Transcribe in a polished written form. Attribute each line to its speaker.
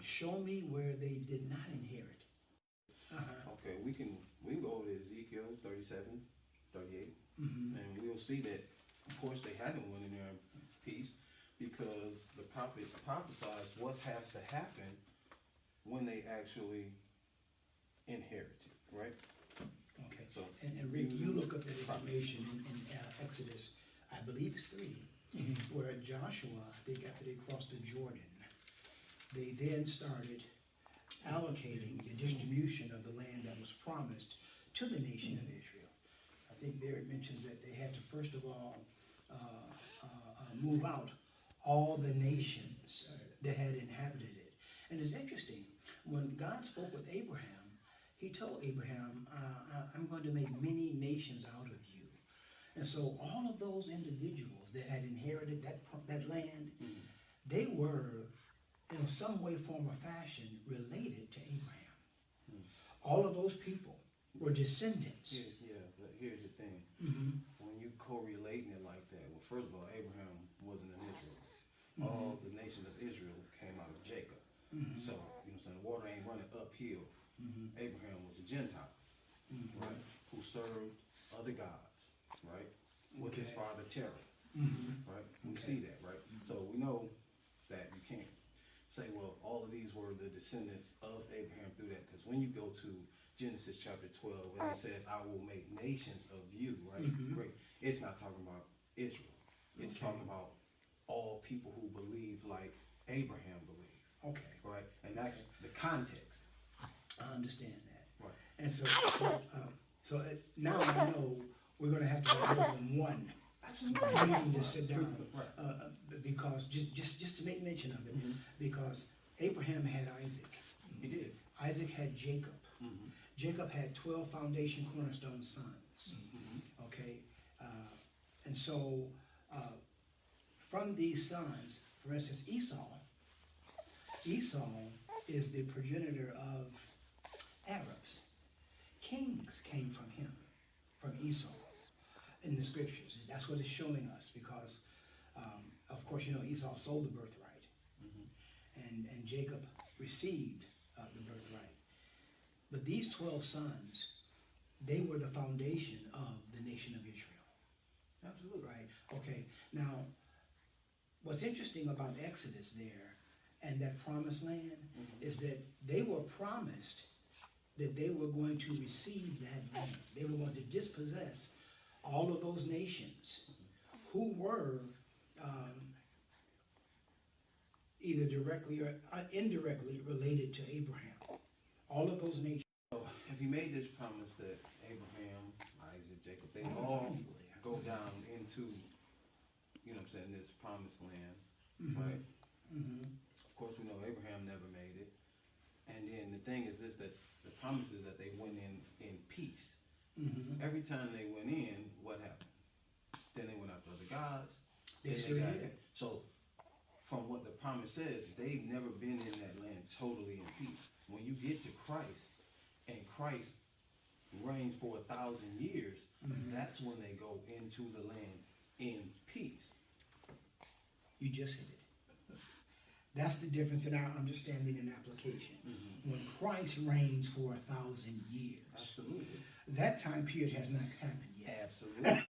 Speaker 1: Show me where they did not inherit.
Speaker 2: Okay, we can go to Ezekiel 37, 38, and we'll see that, of course, they haven't went in there in peace, because the prophet prophesies what has to happen when they actually inherit it, right?
Speaker 1: Okay.
Speaker 2: So,
Speaker 1: and Rick, you look up that information in Exodus, I believe it's 3, where Joshua, I think after they crossed the Jordan, they then started allocating the distribution of the land that was promised to the nation of Israel. I think there it mentions that they had to first of all move out all the nations that had inhabited it. And it's interesting, when God spoke with Abraham, he told Abraham, I'm going to make many nations out of you. And so all of those individuals that had inherited that land, they were in some way, form, or fashion related to Abraham. All of those people were descendants.
Speaker 2: But here's the thing. When you correlating it like that, well, first of all, Abraham wasn't an Israel. All the nations of Israel came out of Jacob. So, you know what I'm saying, the water ain't running uphill. Abraham was a Gentile, right, who served other gods, right, with his father Terah, right? We see that, right? So we know that you can't say, well, all of these were the descendants of Abraham through that, because when you go to Genesis chapter 12, when it says, I will make nations of you, right? Great. It's not talking about Israel. It's talking about all people who believe like Abraham believed.
Speaker 1: Okay.
Speaker 2: Right? And that's the context.
Speaker 1: I understand that.
Speaker 2: Right.
Speaker 1: And so now I know we're going to have to have more than one meeting to sit down, because just to make mention of it, because Abraham had Isaac.
Speaker 2: He did.
Speaker 1: Isaac had Jacob. Jacob had 12 foundation cornerstone sons. Okay, and so from these sons, for instance, Esau is the progenitor of Arabs. Kings came from him, from Esau, in the scriptures. That's what it's showing us, because, of course, you know, Esau sold the birthright, and Jacob received the birthright. But these 12 sons, they were the foundation of the nation of Israel.
Speaker 2: Absolutely.
Speaker 1: Right? Okay. Now, what's interesting about Exodus there and that promised land is that they were promised that they were going to receive that land. They were going to dispossess all of those nations who were either directly or indirectly related to Abraham. All of those nations.
Speaker 2: So if he made this promise that Abraham, Isaac, Jacob, they all go down into, you know what I'm saying, this promised land, right? Of course, we know Abraham never made it. And then the thing is this, that the promise is that they went in peace. Every time they went in, what happened? Then they went after other gods.
Speaker 1: They sure did.
Speaker 2: So from what the promise says, they've never been in that land totally in peace. When you get to Christ, and Christ reigns for 1,000 years, that's when they go into the land in peace.
Speaker 1: You just hit it. That's the difference in our understanding and application. When Christ reigns for 1,000 years.
Speaker 2: Absolutely.
Speaker 1: That time period has not happened yet.
Speaker 2: Absolutely.